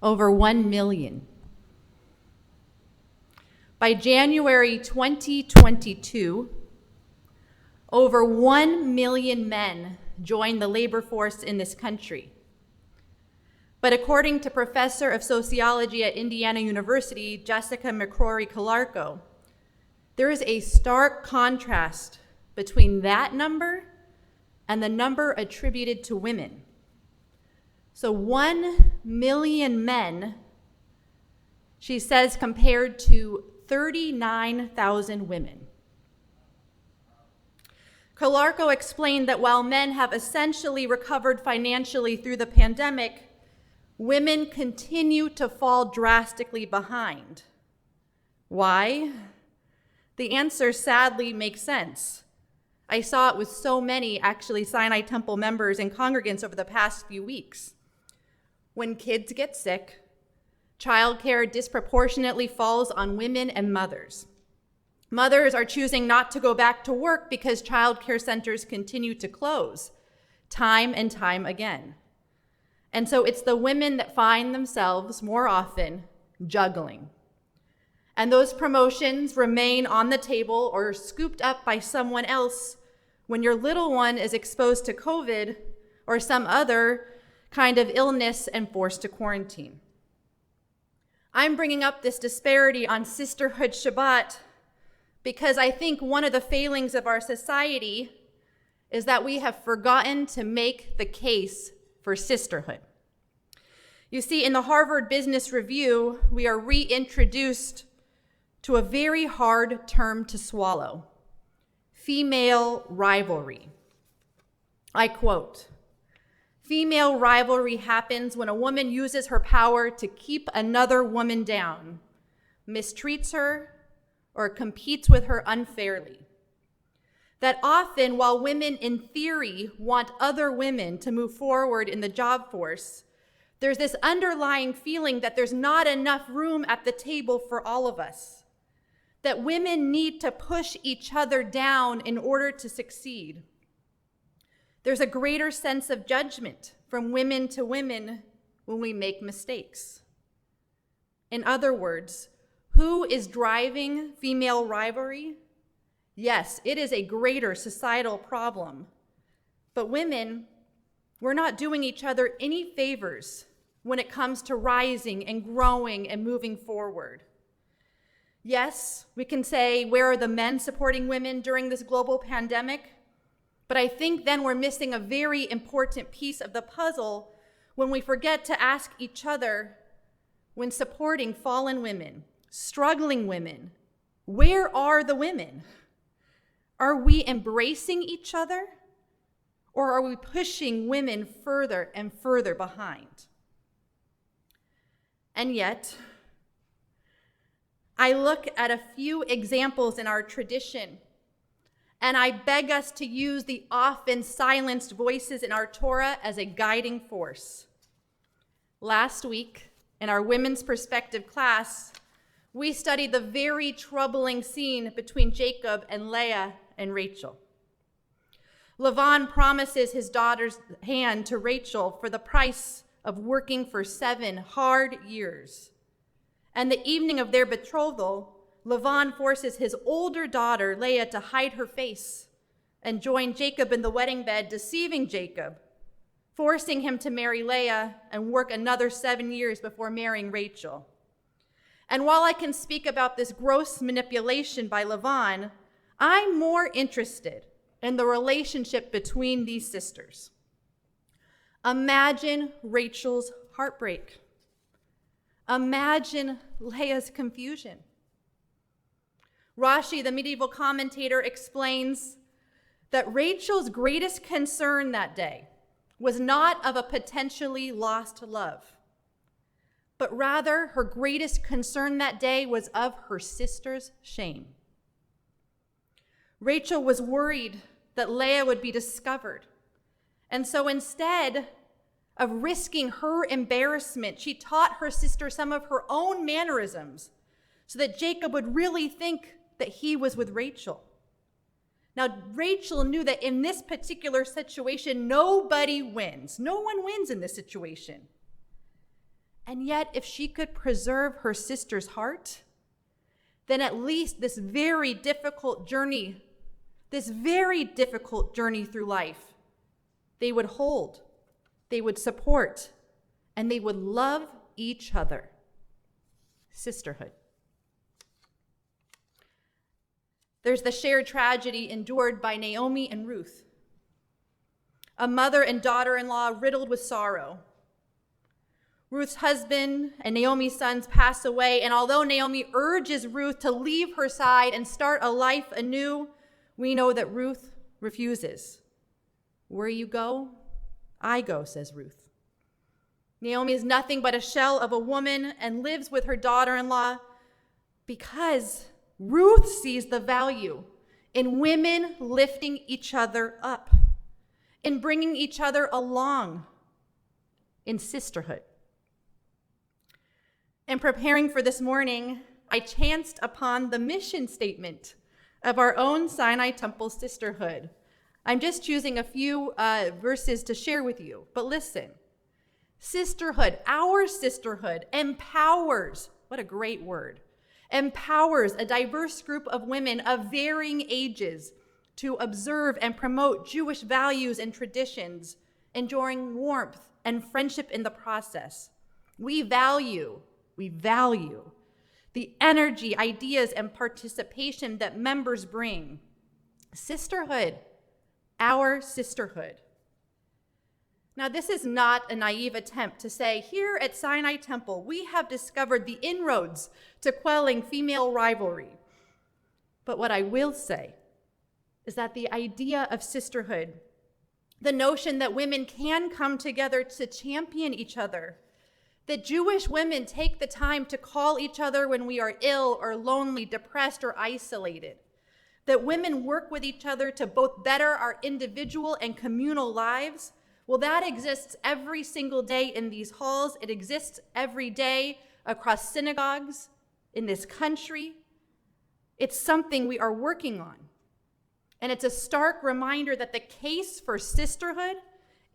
over 1 million. By January 2022, over 1 million men joined the labor force in this country. But according to Professor of Sociology at Indiana University, Jessica McCrory-Calarco, there is a stark contrast between that number and the number attributed to women. So 1 million men, she says, compared to 39,000 women. Calarco explained that while men have essentially recovered financially through the pandemic, women continue to fall drastically behind. Why? The answer sadly makes sense. I saw it with so many actually Sinai Temple members and congregants over the past few weeks. When kids get sick, childcare disproportionately falls on women and mothers. Mothers are choosing not to go back to work because childcare centers continue to close, time and time again. And so it's the women that find themselves more often juggling. And those promotions remain on the table or scooped up by someone else when your little one is exposed to COVID or some other kind of illness and forced to quarantine. I'm bringing up this disparity on Sisterhood Shabbat because I think one of the failings of our society is that we have forgotten to make the case for sisterhood. You see, in the Harvard Business Review, we are reintroduced to a very hard term to swallow: female rivalry. I quote, "Female rivalry happens when a woman uses her power to keep another woman down, mistreats her, or competes with her unfairly. That often, while women in theory want other women to move forward in the job force, there's this underlying feeling that there's not enough room at the table for all of us, that women need to push each other down in order to succeed. There's a greater sense of judgment from women to women when we make mistakes. In other words, who is driving female rivalry? Yes, it is a greater societal problem. But women, we're not doing each other any favors when it comes to rising and growing and moving forward. Yes, we can say, where are the men supporting women during this global pandemic? But I think then we're missing a very important piece of the puzzle when we forget to ask each other, when supporting fallen women, struggling women, where are the women? Are we embracing each other, or are we pushing women further and further behind? And yet, I look at a few examples in our tradition, and I beg us to use the often silenced voices in our Torah as a guiding force. Last week, in our Women's Perspective class, we studied the very troubling scene between Jacob and Leah and Rachel. Laban promises his daughter's hand to Rachel for the price of working for 7 hard years. And the evening of their betrothal, Laban forces his older daughter, Leah, to hide her face and join Jacob in the wedding bed, deceiving Jacob, forcing him to marry Leah and work another 7 years before marrying Rachel. And while I can speak about this gross manipulation by Laban, I'm more interested in the relationship between these sisters. Imagine Rachel's heartbreak. Imagine Leah's confusion. Rashi, the medieval commentator, explains that Rachel's greatest concern that day was not of a potentially lost love, but rather her greatest concern that day was of her sister's shame. Rachel was worried that Leah would be discovered, and so instead of risking her embarrassment, she taught her sister some of her own mannerisms so that Jacob would really think that he was with Rachel. Now, Rachel knew that in this particular situation, nobody wins. No one wins in this situation. And yet, if she could preserve her sister's heart, then at least this very difficult journey through life, they would hold, they would support, and they would love each other. Sisterhood. There's the shared tragedy endured by Naomi and Ruth, a mother and daughter-in-law riddled with sorrow. Ruth's husband and Naomi's sons pass away, and although Naomi urges Ruth to leave her side and start a life anew, we know that Ruth refuses. Where you go, I go, says Ruth. Naomi is nothing but a shell of a woman and lives with her daughter-in-law because Ruth sees the value in women lifting each other up, in bringing each other along, in sisterhood. In preparing for this morning, I chanced upon the mission statement of our own Sinai Temple Sisterhood. I'm just choosing a few verses to share with you, but listen. Sisterhood, our sisterhood, empowers, what a great word, empowers a diverse group of women of varying ages to observe and promote Jewish values and traditions, enjoying warmth and friendship in the process. We value the energy, ideas, and participation that members bring. Sisterhood, our sisterhood. Now, this is not a naive attempt to say, here at Sinai Temple, we have discovered the inroads to quelling female rivalry. But what I will say is that the idea of sisterhood, the notion that women can come together to champion each other, that Jewish women take the time to call each other when we are ill or lonely, depressed, or isolated, that women work with each other to both better our individual and communal lives, well, that exists every single day in these halls. It exists every day across synagogues in this country. It's something we are working on. And it's a stark reminder that the case for sisterhood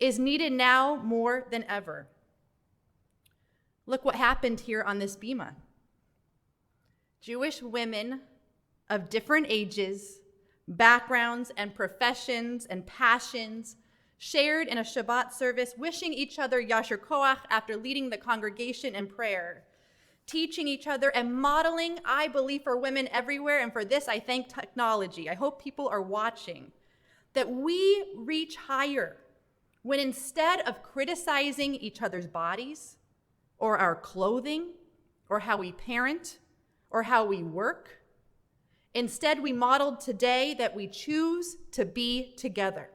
is needed now more than ever. Look what happened here on this bima. Jewish women of different ages, backgrounds, and professions and passions shared in a Shabbat service, wishing each other yasher koach after leading the congregation in prayer, teaching each other and modeling, I believe, for women everywhere, and for this I thank technology. I hope people are watching, that we reach higher when instead of criticizing each other's bodies, or our clothing, or how we parent, or how we work. Instead, we modeled today that we choose to be together,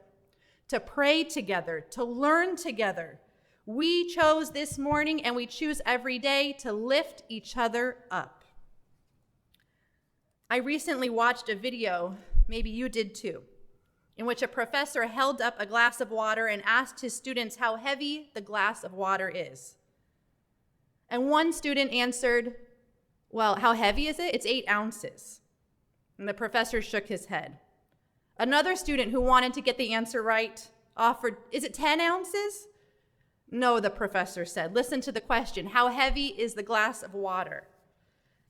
to pray together, to learn together. We chose this morning, and we choose every day to lift each other up. I recently watched a video, maybe you did too, in which a professor held up a glass of water and asked his students how heavy the glass of water is. And one student answered, well, how heavy is it? It's 8 ounces. And the professor shook his head. Another student who wanted to get the answer right offered, is it 10 ounces? No, the professor said. Listen to the question. How heavy is the glass of water?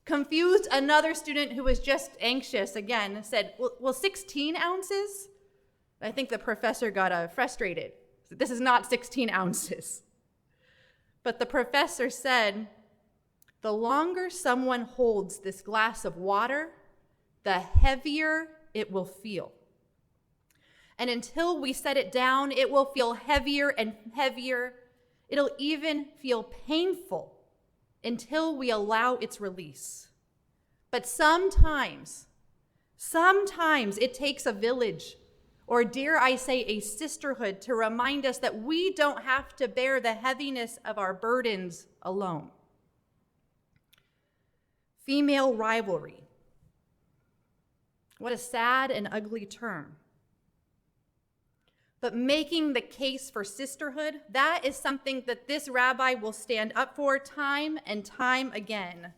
Confused, another student who was just anxious again said, well, 16 ounces? I think the professor got frustrated. This is not 16 ounces. But the professor said, the longer someone holds this glass of water, the heavier it will feel. And until we set it down, it will feel heavier and heavier. It'll even feel painful until we allow its release. But sometimes it takes a village, or dare I say a sisterhood, to remind us that we don't have to bear the heaviness of our burdens alone. Female rivalry. What a sad and ugly term. But making the case for sisterhood, that is something that this rabbi will stand up for time and time again.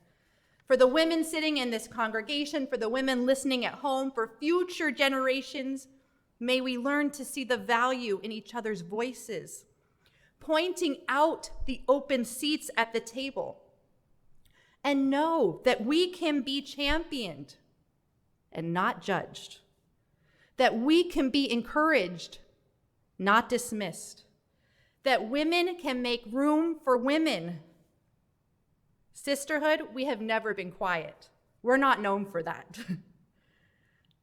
For the women sitting in this congregation, for the women listening at home, for future generations, may we learn to see the value in each other's voices, pointing out the open seats at the table. And know that we can be championed and not judged. That we can be encouraged, not dismissed. That women can make room for women. Sisterhood, we have never been quiet. We're not known for that.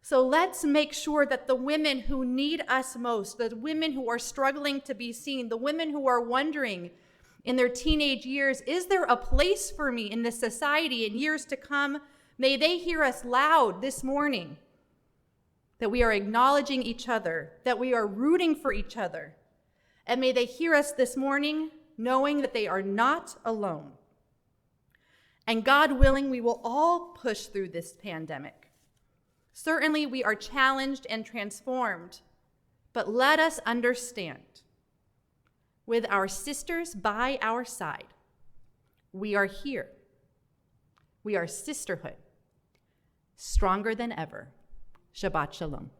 So let's make sure that the women who need us most, the women who are struggling to be seen, the women who are wondering in their teenage years, is there a place for me in this society in years to come? May they hear us loud this morning, that we are acknowledging each other, that we are rooting for each other. And may they hear us this morning knowing that they are not alone. And God willing, we will all push through this pandemic. Certainly, we are challenged and transformed, but let us understand, with our sisters by our side, we are here. We are sisterhood, stronger than ever. Shabbat Shalom.